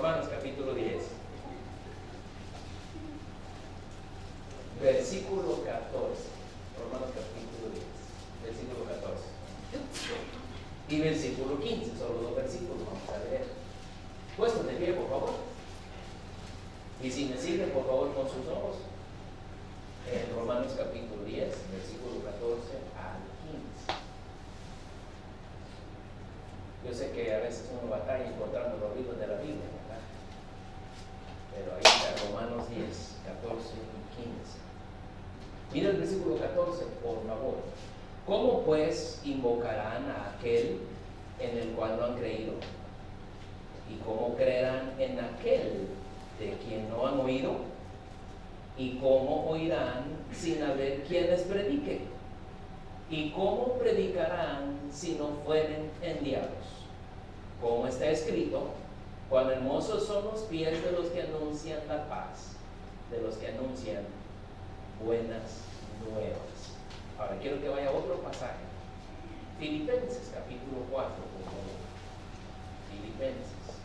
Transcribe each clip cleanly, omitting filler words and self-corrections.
Romanos capítulo 10, versículo 14. Romanos capítulo 10, versículo 14. Y versículo 15, solo dos versículos, vamos a leer. Puesto de pie, por favor. Y si me siguen, por favor, con sus ojos. En Romanos capítulo 10, versículo 14 al 15. Yo sé que a veces uno batalla encontrando los libros de la Biblia, ¿verdad? Pero ahí está Romanos 10, 14 y 15. Mira el versículo 14, por favor. ¿Cómo pues invocarán a aquel en el cual no han creído? ¿Y cómo creerán en aquel de quien no han oído? ¿Y cómo oirán sin haber quien les predique? ¿Y cómo predicarán si no fueren enviados? Como está escrito, cuán hermosos son los pies de los que anuncian la paz, de los que anuncian buenas nuevas. Ahora quiero que vaya a otro pasaje. Filipenses capítulo 4, por favor. Filipenses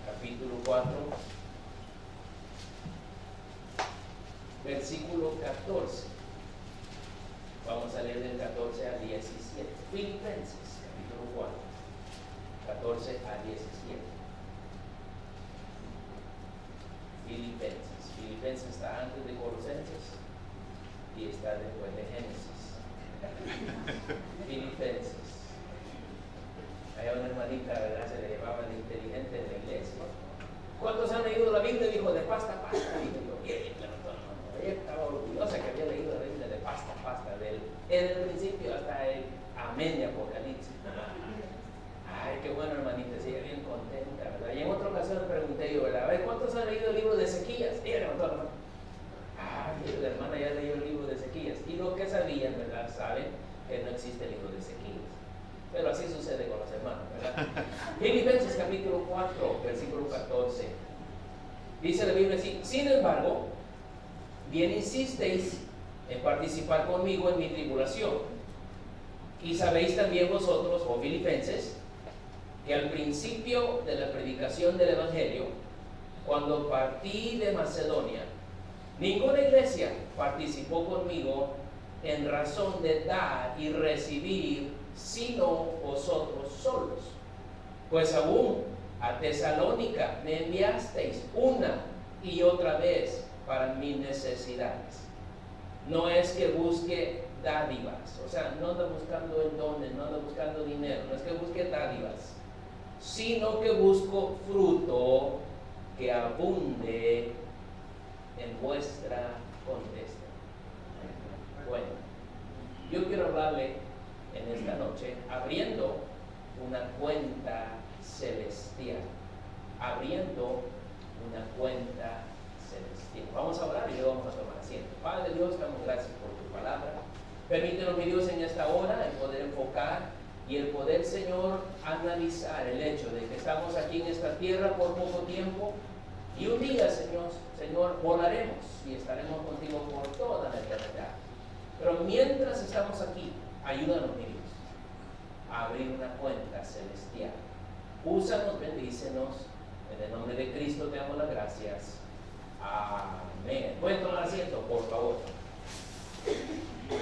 capítulo 4, versículo 14. Vamos a leer del 14 al 17. Filipenses capítulo 4, 14 al 17. Filipenses está antes de Colosenses y está después de Génesis. Filipenses. Hay una hermanita, ¿verdad? Se le llamaba de inteligente en la iglesia. ¿Cuántos han leído la Biblia? Dijo, de pasta a pasta. Y yo, bien, ella estaba orgullosa que había leído la Biblia de pasta a pasta, desde el principio hasta el amén de Apocalipsis. Ay, qué bueno, hermanita, sí, bien contenta, ¿verdad? Y en otra ocasión le pregunté yo, ¿verdad? A ver, ¿cuántos han leído el libro de Ezequías? Y ella levantó la mano. Ay, la hermana ya leyó el libro de Ezequías. Y lo que sabían, ¿verdad? Saben que no existe el libro de Ezequías. Pero así sucede con los hermanos, ¿verdad? Filipenses capítulo 4, versículo 14. Dice la Biblia así: sin embargo, bien insisteis en participar conmigo en mi tribulación. Y sabéis también vosotros, oh filipenses, que al principio de la predicación del Evangelio, cuando partí de Macedonia, ninguna iglesia participó conmigo en razón de dar y recibir, sino vosotros solos. Pues aún a Tesalónica me enviasteis una y otra vez para mis necesidades. No es que busque dádivas, o sea, no ando buscando el dones, no ando buscando dinero, no es que busque dádivas, sino que busco fruto que abunde en vuestra contesta. Bueno, yo quiero hablarle en esta noche abriendo una cuenta celestial, abriendo una cuenta celestial. Vamos a orar y luego vamos a tomar asiento. Padre Dios, damos gracias por tu palabra. Permítenos, mi Dios, en esta hora el poder enfocar y el poder, Señor, analizar el hecho de que estamos aquí en esta tierra por poco tiempo y un día, Señor, volaremos y estaremos contigo por toda la eternidad. Pero mientras estamos aquí, ayúdanos, mi Dios, a abrir una cuenta celestial. Úsanos, bendícenos. En el nombre de Cristo te damos las gracias. Amén. ¿Pueden tomar asiento, por favor?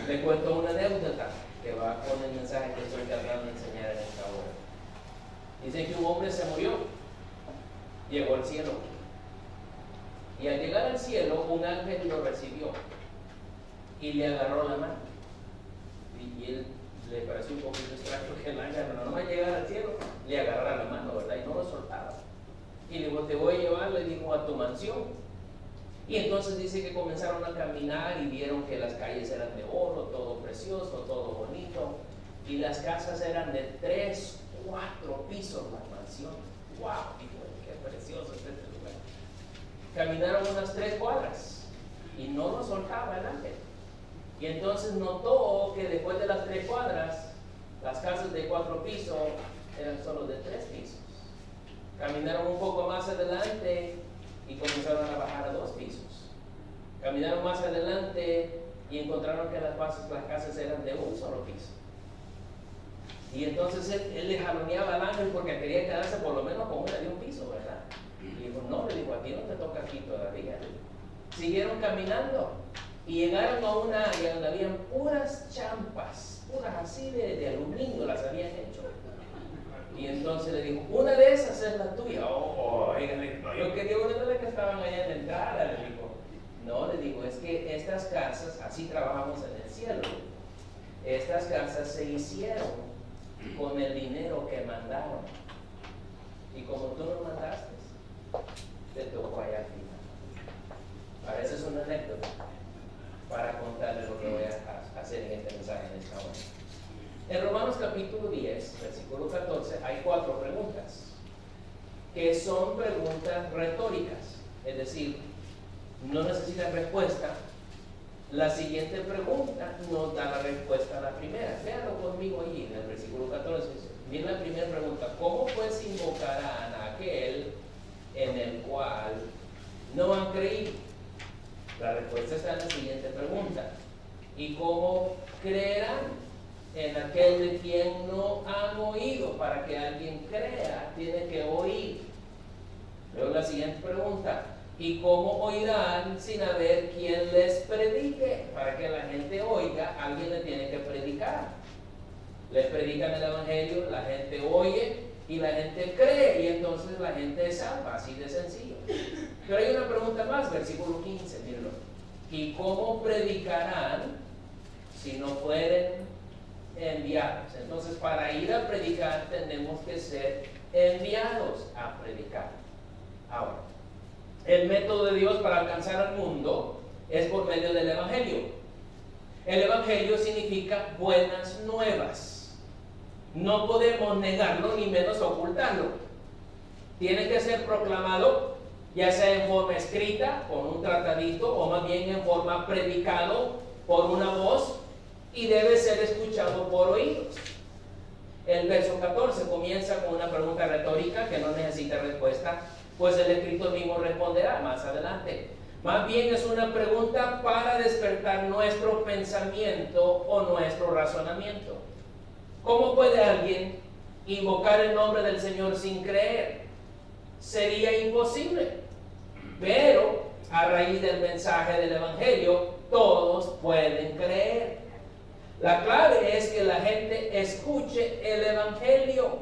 Le cuento una anécdota que va con el mensaje que estoy tratando de enseñar en esta hora. Dicen que un hombre se murió, llegó al cielo, y al llegar al cielo un ángel lo recibió y le agarró la mano, y él le pareció un poquito extraño que el ángel no va a llegar al cielo, le agarrara la mano, ¿verdad? Y no lo soltaba, y le dijo, te voy a llevar, le dijo, a tu mansión. Y entonces dice que comenzaron a caminar y vieron que las calles eran de oro, todo precioso, todo bonito, y las casas eran de 3, 4 pisos, la mansión. ¡Wow! Dijo, qué precioso es este lugar. Caminaron unas 3 cuadras y no lo soltaba el ángel. Y entonces notó que después de las 3 cuadras, las casas de 4 pisos eran solo de 3 pisos. Caminaron un poco más adelante y comenzaron a bajar a 2 pisos. Caminaron más adelante y encontraron que las casas eran de un solo piso. Y entonces él le jaloneaba al ángel porque quería quedarse por lo menos con una de un piso. Siguieron caminando y llegaron a una área donde habían puras champas, puras así de aluminio, las habían hecho. Y entonces le dijo, una de esas es la tuya. No, yo quería una de las que estaban allá en la entrada, le dijo. No, le digo, es que estas casas, así trabajamos en el cielo. Estas casas se hicieron con el dinero que mandaron. Y como tú no mandaste, te tocó allá al final. A veces es una anécdota para contarle lo que voy a hacer en este mensaje en esta hora. En Romanos capítulo 10, versículo 14, hay 4 preguntas que son preguntas retóricas, es decir, no necesitan respuesta. La siguiente pregunta nos da la respuesta a la primera. Véanlo conmigo allí en el versículo 14. Miren la primera pregunta: ¿cómo pues invocarán a aquel en el cual no han creído? La respuesta está en la siguiente pregunta: ¿y cómo creerán en aquel de quien no han oído? Para que alguien crea, tiene que oír. Luego la siguiente pregunta: ¿y cómo oirán sin haber quien les predique? Para que la gente oiga, alguien le tiene que predicar. Les predican el evangelio, la gente oye y la gente cree, y entonces la gente es salva, así de sencillo. Pero hay una pregunta más, versículo 15, mírenlo. ¿Y cómo predicarán si no fueren enviados? Entonces, para ir a predicar tenemos que ser enviados a predicar. Ahora, el método de Dios para alcanzar al mundo es por medio del evangelio. El evangelio significa buenas nuevas. No podemos negarlo ni menos ocultarlo. Tiene que ser proclamado, ya sea en forma escrita, con un tratadito, o más bien en forma predicado por una voz, y debe ser escuchado por oídos. El verso 14 comienza con una pregunta retórica que no necesita respuesta, pues el escritor mismo responderá más adelante. Más bien es una pregunta para despertar nuestro pensamiento o nuestro razonamiento. ¿Cómo puede alguien invocar el nombre del Señor sin creer? Sería imposible. Pero a raíz del mensaje del Evangelio, todos pueden creer. La clave es que la gente escuche el Evangelio,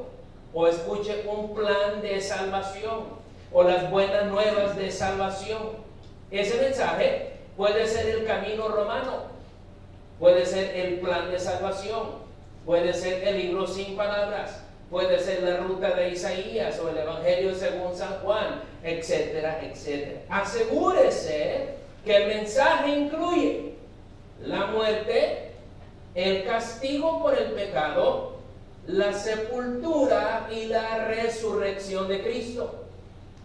o escuche un plan de salvación, o las buenas nuevas de salvación. Ese mensaje puede ser el camino romano, puede ser el plan de salvación, puede ser el libro sin palabras, puede ser la ruta de Isaías o el Evangelio según San Juan, etcétera, etcétera. Asegúrese que el mensaje incluye la muerte, el castigo por el pecado, la sepultura y la resurrección de Cristo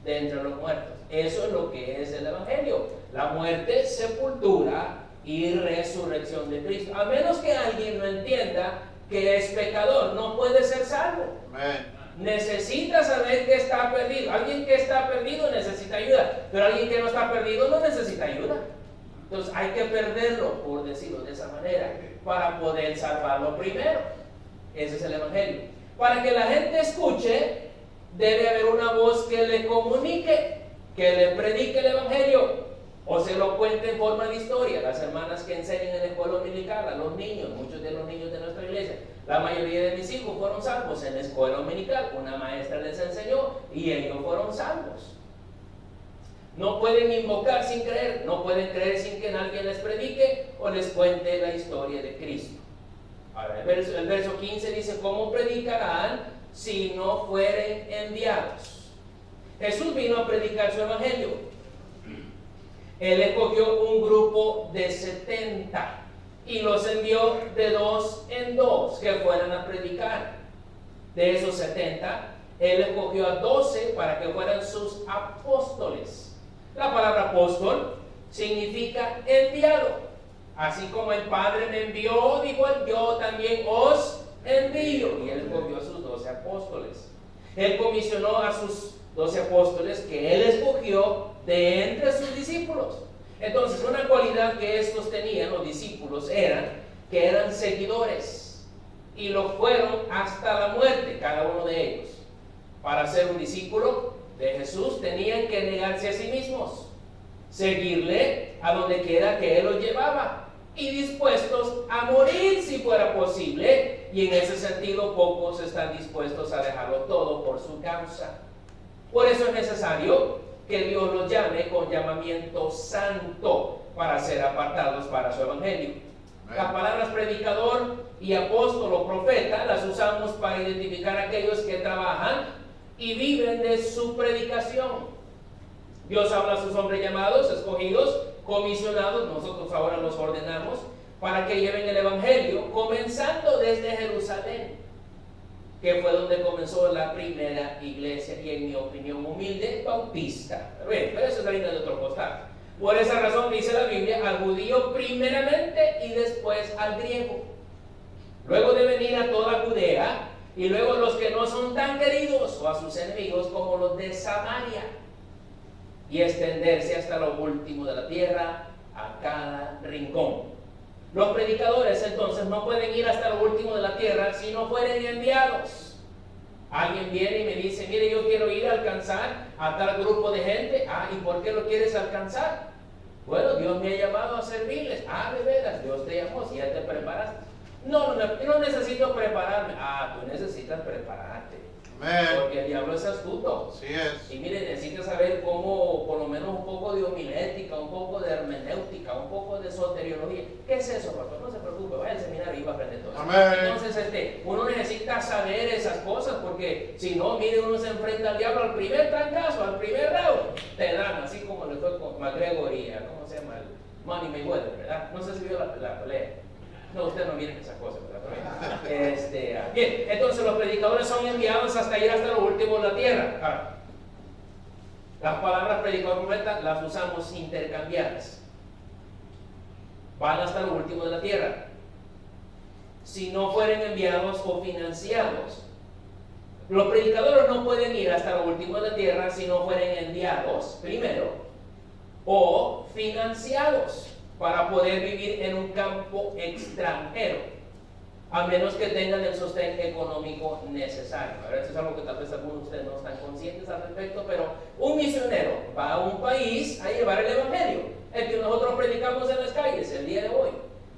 de entre los muertos. Eso es lo que es el Evangelio: la muerte, sepultura y resurrección de Cristo. A menos que alguien no entienda que es pecador, no puede ser salvo. Amen. Necesita saber que está perdido. Alguien que está perdido necesita ayuda, pero alguien que no está perdido no necesita ayuda. Entonces hay que perderlo, por decirlo de esa manera, para poder salvarlo primero. Ese es el Evangelio. Para que la gente escuche, debe haber una voz que le comunique, que le predique el Evangelio, o se lo cuente en forma de historia. Las hermanas que enseñan en la escuela dominical, a los niños, muchos de los niños de nuestra iglesia, la mayoría de mis hijos fueron salvos en la escuela dominical. Una maestra les enseñó y ellos fueron salvos. No pueden invocar sin creer, no pueden creer sin que alguien les predique o les cuente la historia de Cristo. Ahora, el verso 15 dice: ¿cómo predicarán si no fueren enviados? Jesús vino a predicar su evangelio. Él escogió un grupo de 70 y los envió de 2 en 2 que fueran a predicar. De esos 70, Él escogió a 12 para que fueran sus apóstoles. La palabra apóstol significa enviado. Así como el Padre me envió, dijo él, yo también os envío. Y Él escogió a sus 12 apóstoles. Él comisionó a sus 12 apóstoles que Él escogió de entre sus discípulos. Entonces, una cualidad que estos tenían, los discípulos, era que eran seguidores y lo fueron hasta la muerte, cada uno de ellos. Para ser un discípulo de Jesús tenían que negarse a sí mismos, seguirle a donde quiera que Él los llevaba, y dispuestos a morir si fuera posible, y en ese sentido pocos están dispuestos a dejarlo todo por su causa. Por eso es necesario que Dios los llame con llamamiento santo para ser apartados para su evangelio. Las palabras predicador y apóstol o profeta las usamos para identificar a aquellos que trabajan y viven de su predicación. Dios habla a sus hombres llamados, escogidos, comisionados, nosotros ahora los ordenamos para que lleven el evangelio, comenzando desde Jerusalén, que fue donde comenzó la primera iglesia, y en mi opinión humilde, bautista. Pero eso es harina de otro costal. Por esa razón dice la Biblia al judío primeramente y después al griego. Luego de venir a toda Judea, y luego los que no son tan queridos o a sus enemigos como los de Samaria, y extenderse hasta lo último de la tierra, a cada rincón. Los predicadores entonces no pueden ir hasta lo último de la tierra si no fueren enviados. Alguien viene y me dice, mire, yo quiero ir a alcanzar a tal grupo de gente. ¿Y por qué lo quieres alcanzar? Bueno, Dios me ha llamado a servirles. De veras, Dios te llamó, si ya te preparaste. No necesito prepararme. Tú necesitas prepararte. Amén. Porque el diablo es astuto. Así es. Y mire, necesitas saber cómo, por lo menos un poco de homilética, un poco de hermenéutica, un poco de soteriología. ¿Qué es eso, pastor? No se preocupe, vaya al seminario y va a aprender todo. Amén. Entonces, uno necesita saber esas cosas, porque si no, mire, uno se enfrenta al diablo al primer trancazo, al primer round, te dan, así como le fue con McGregor y ¿cómo se llama? El Money Mayweather, ¿verdad? No sé si vio la pelea. No, usted no miren esas cosas, ¿verdad? Bien, entonces los predicadores son enviados hasta ir hasta lo último de la tierra. Las palabras predicador profeta las usamos intercambiadas. Van hasta lo último de la tierra. Si no fueren enviados o financiados, los predicadores no pueden ir hasta lo último de la tierra si no fueren enviados primero o financiados para poder vivir en un campo extranjero, a menos que tengan el sostén económico necesario. Ahora, eso es algo que tal vez algunos de ustedes no están conscientes al respecto, pero un misionero va a un país a llevar el evangelio, el que nosotros predicamos en las calles el día de hoy.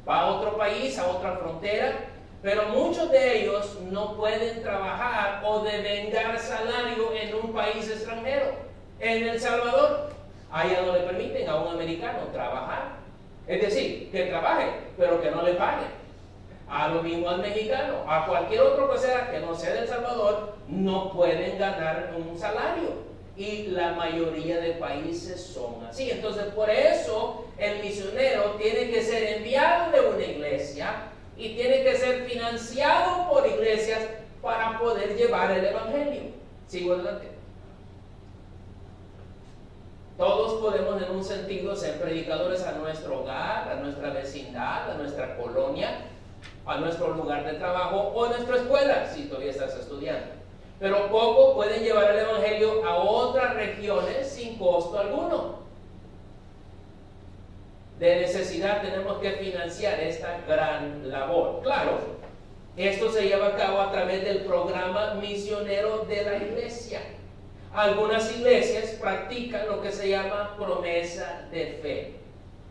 Va a otro país, a otra frontera, pero muchos de ellos no pueden trabajar o devengar salario en un país extranjero. En El Salvador, allá no le permiten a un americano trabajar. Es decir, que trabaje, pero que no le paguen. A lo mismo al mexicano, a cualquier otro que no sea de El Salvador, no pueden ganar un salario. Y la mayoría de países son así. Entonces, por eso el misionero tiene que ser enviado de una iglesia y tiene que ser financiado por iglesias para poder llevar el evangelio. ¿Sigo adelante? Todos podemos en un sentido ser predicadores a nuestro hogar, a nuestra vecindad, a nuestra colonia, a nuestro lugar de trabajo o a nuestra escuela, si todavía estás estudiando. Pero pocos pueden llevar el evangelio a otras regiones sin costo alguno. De necesidad tenemos que financiar esta gran labor. Claro, esto se lleva a cabo a través del programa misionero de la iglesia. Algunas iglesias practican lo que se llama promesa de fe.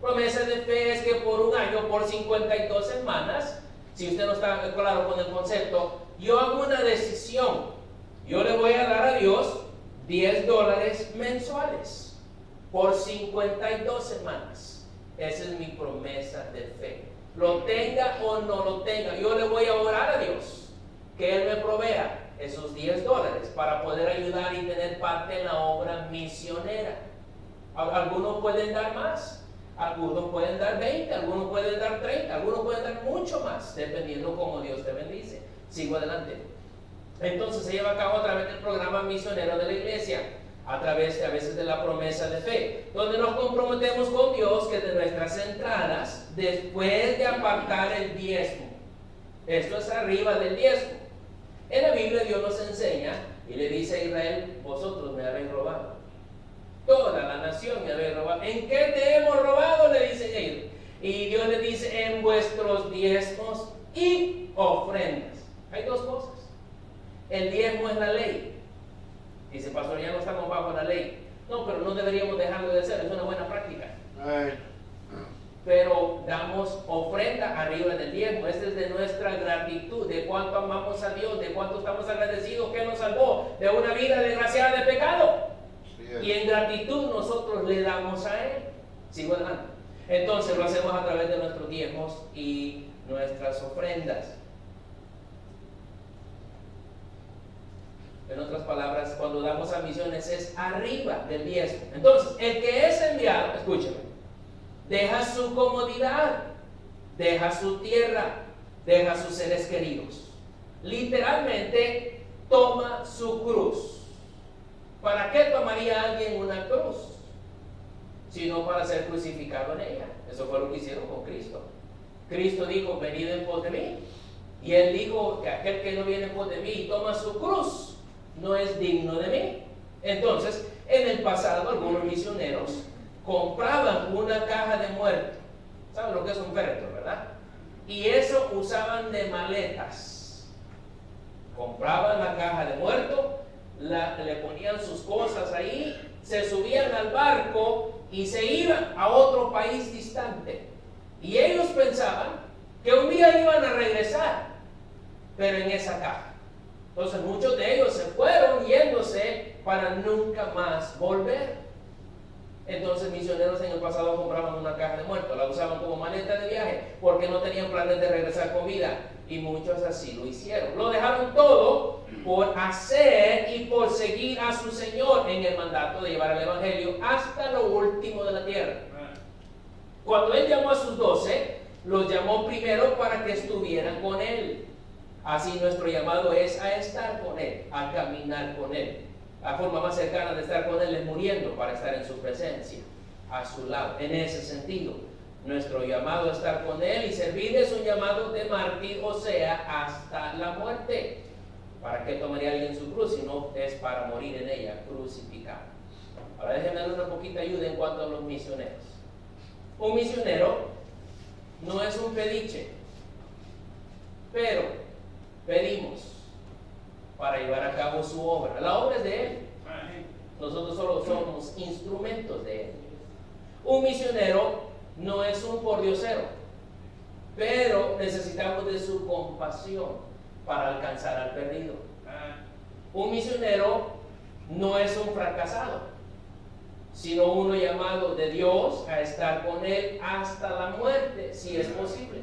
Promesa de fe es que por un año, por 52 semanas, si usted no está claro con el concepto, yo hago una decisión. Yo le voy a dar a Dios $10 mensuales por 52 semanas. Esa es mi promesa de fe. Lo tenga o no lo tenga, yo le voy a orar a Dios que Él me provea esos $10 para poder ayudar y tener parte en la obra misionera. Algunos pueden dar más, algunos pueden dar 20, algunos pueden dar 30, algunos pueden dar mucho más, dependiendo cómo Dios te bendice. Sigo adelante. Entonces se lleva a cabo a través del programa misionero de la iglesia, a través a veces de la promesa de fe, donde nos comprometemos con Dios que de nuestras entradas, después de apartar el diezmo, esto es arriba del diezmo. En la Biblia Dios nos enseña y le dice a Israel, vosotros me habéis robado. Toda la nación me habéis robado. ¿En qué te hemos robado? Le dicen ellos. Y Dios le dice, en vuestros diezmos y ofrendas. Hay dos cosas. El diezmo es la ley. Dice, pastor, ya no estamos bajo la ley. No, pero no deberíamos dejarlo de hacer, es una buena práctica. Right. Pero damos ofrenda arriba del diezmo. Esta es de nuestra gratitud, de cuánto amamos a Dios, de cuánto estamos agradecidos que nos salvó de una vida desgraciada de pecado. Y en gratitud nosotros le damos a Él. Sigo adelante. Entonces lo hacemos a través de nuestros diezmos y nuestras ofrendas. En otras palabras, cuando damos a misiones es arriba del diezmo. Entonces, el que es enviado, escúchame, deja su comodidad, deja su tierra, deja sus seres queridos. Literalmente, toma su cruz. ¿Para qué tomaría alguien una cruz? Sino para ser crucificado en ella. Eso fue lo que hicieron con Cristo. Cristo dijo, venid en pos de mí. Y Él dijo que aquel que no viene en pos de mí y toma su cruz, no es digno de mí. Entonces, en el pasado, algunos misioneros compraban una caja de muerto. ¿Saben lo que es un féretro, verdad? Y eso usaban de maletas. Compraban la caja de muerto, le ponían sus cosas ahí, se subían al barco y se iban a otro país distante. Y ellos pensaban que un día iban a regresar, pero en esa caja. Entonces muchos de ellos se fueron yéndose para nunca más volver. Entonces misioneros en el pasado compraban una caja de muertos, la usaban como maleta de viaje porque no tenían planes de regresar con vida, y muchos así lo hicieron. Lo dejaron todo por hacer y por seguir a su Señor en el mandato de llevar el Evangelio hasta lo último de la tierra. Cuando Él llamó a sus 12, los llamó primero para que estuvieran con Él. Así nuestro llamado es a estar con Él, a caminar con Él. La forma más cercana de estar con Él es muriendo para estar en su presencia, a su lado. En ese sentido, nuestro llamado a estar con Él y servirle es un llamado de mártir, o sea, hasta la muerte. ¿Para qué tomaría alguien su cruz si no es para morir en ella, crucificado? Ahora déjenme dar una poquita ayuda en cuanto a los misioneros. Un misionero no es un pediche, pero pedimos para llevar a cabo su obra. La obra es de Él. Nosotros solo somos instrumentos de Él. Un misionero no es un pordiosero, pero necesitamos de su compasión para alcanzar al perdido. Un misionero no es un fracasado, sino uno llamado de Dios a estar con Él hasta la muerte, si es posible.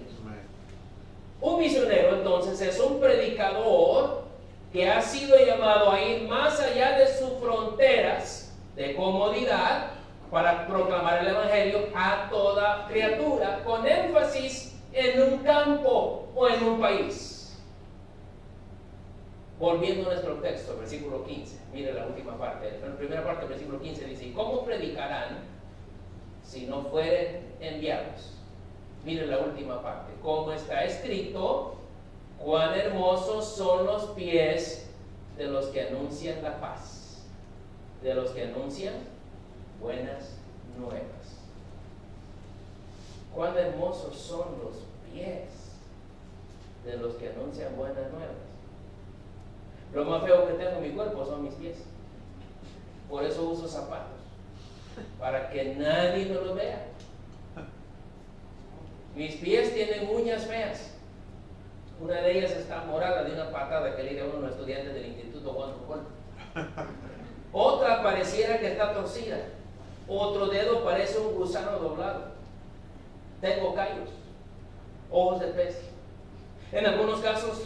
Un misionero entonces es un predicador que ha sido llamado a ir más allá de sus fronteras de comodidad para proclamar el Evangelio a toda criatura, con énfasis en un campo o en un país. Volviendo a nuestro texto, versículo 15, mire la última parte. En la primera parte del versículo 15 dice, ¿cómo predicarán si no fueren enviados? Mire la última parte. Como está escrito, cuán hermosos son los pies de los que anuncian la paz, de los que anuncian buenas nuevas. Cuán hermosos son los pies de los que anuncian buenas nuevas. Lo más feo que tengo en mi cuerpo son mis pies. Por eso uso zapatos, para que nadie me los vea. Mis pies tienen uñas feas. Una de ellas está morada de una patada que le dio a uno de los estudiantes del Instituto Juan Rujol. Otra pareciera que está torcida. Otro dedo parece un gusano doblado. Tengo callos, ojos de pez. En algunos casos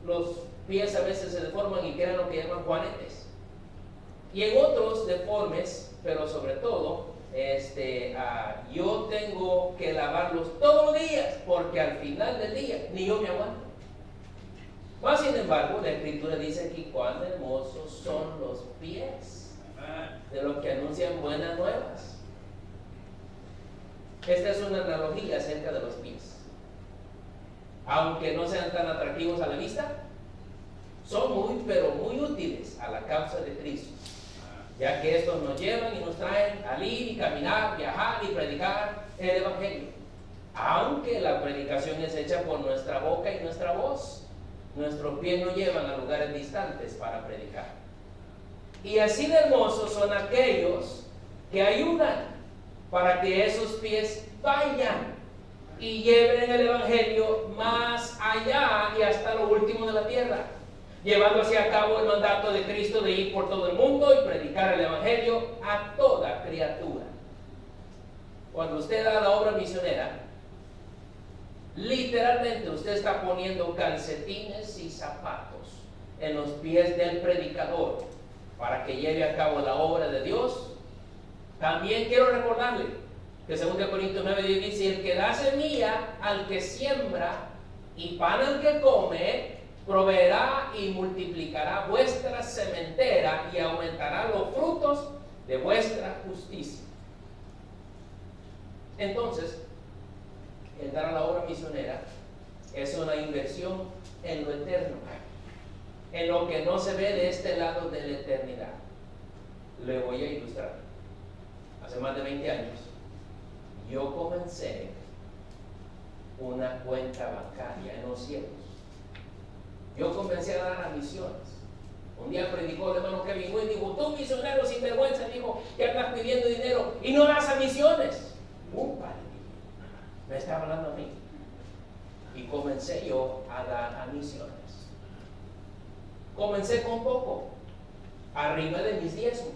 los pies a veces se deforman y quedan lo que llaman juanetes. Y en otros deformes, pero sobre todo, yo tengo que lavarlos todos los días, porque al final del día ni yo me aguanto. Mas sin embargo, la Escritura dice aquí cuán hermosos son los pies de los que anuncian buenas nuevas. Esta es una analogía acerca de los pies. Aunque no sean tan atractivos a la vista, son muy, pero muy útiles a la causa de Cristo, ya que estos nos llevan y nos traen al ir y caminar, viajar y predicar el Evangelio. Aunque la predicación es hecha por nuestra boca y nuestra voz, nuestros pies nos llevan a lugares distantes para predicar. Y así de hermosos son aquellos que ayudan para que esos pies vayan y lleven el Evangelio más allá y hasta lo último de la tierra, llevando así a cabo el mandato de Cristo de ir por todo el mundo y predicar el Evangelio a toda criatura. Cuando usted da la obra misionera, literalmente usted está poniendo calcetines y zapatos en los pies del predicador para que lleve a cabo la obra de Dios. También quiero recordarle que 2 Corintios 9:10 dice: el que da semilla al que siembra y pan al que come, proveerá y multiplicará vuestra sementera y aumentará los frutos de vuestra justicia. Entonces, el dar a la obra misionera es una inversión en lo eterno, en lo que no se ve de este lado de la eternidad. Le voy a ilustrar. Hace más de 20 años, yo comencé una cuenta bancaria en los cielos. Yo comencé a dar a misiones. Un día predicó el hermano Kevin Wynn y dijo: tú misionero sin vergüenza, dijo, que andas pidiendo dinero y no das a misiones. Padre, me estaba hablando a mí. Y comencé yo a dar a misiones. Comencé con poco, arriba de mis diezmos.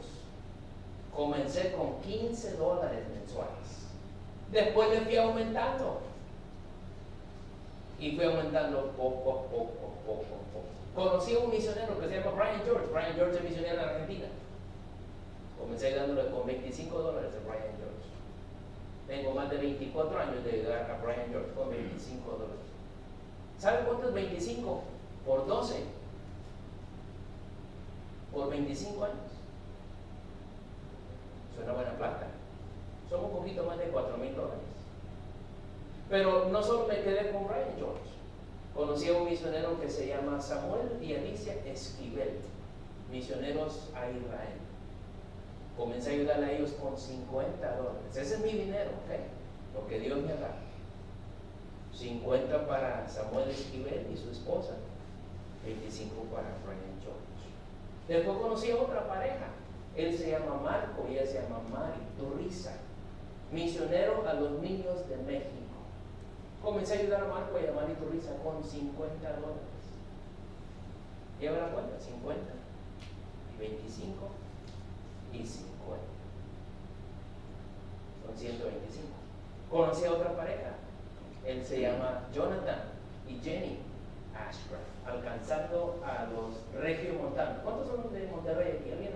Comencé con $15 mensuales. Después le fui aumentando. Y fui aumentando poco. Conocí a un misionero que se llama Brian George. Brian George es misionero en Argentina. Comencé dándole con $25 a Brian George. Tengo más de 24 años de ayudar a Brian George con $25. ¿Sabe cuánto es 25 por 12? Por 25 años. Es una buena plata. Son un poquito más de $4,000. Pero no solo me quedé con Brian George. Conocí a un misionero que se llama Samuel y Alicia Esquivel, misioneros a Israel. Comencé a ayudar a ellos con $50. Ese es mi dinero, ¿ok? Lo que Dios me ha dado. 50 para Samuel Esquivel y su esposa, 25 para Brian George. Después conocí a otra pareja. Él se llama Marco y ella se llama Mari Turriza, misionero a los niños de México. Comencé a ayudar a Marco y a Mari Turriza con $50. Lleva la cuenta: 50 y 25 y 50. Son 125. Conocí a otra pareja. Él se llama Jonathan y Jenny Ashcraft, alcanzando a los regiomontanos. ¿Cuántos son de Monterrey aquí? ¿Alguien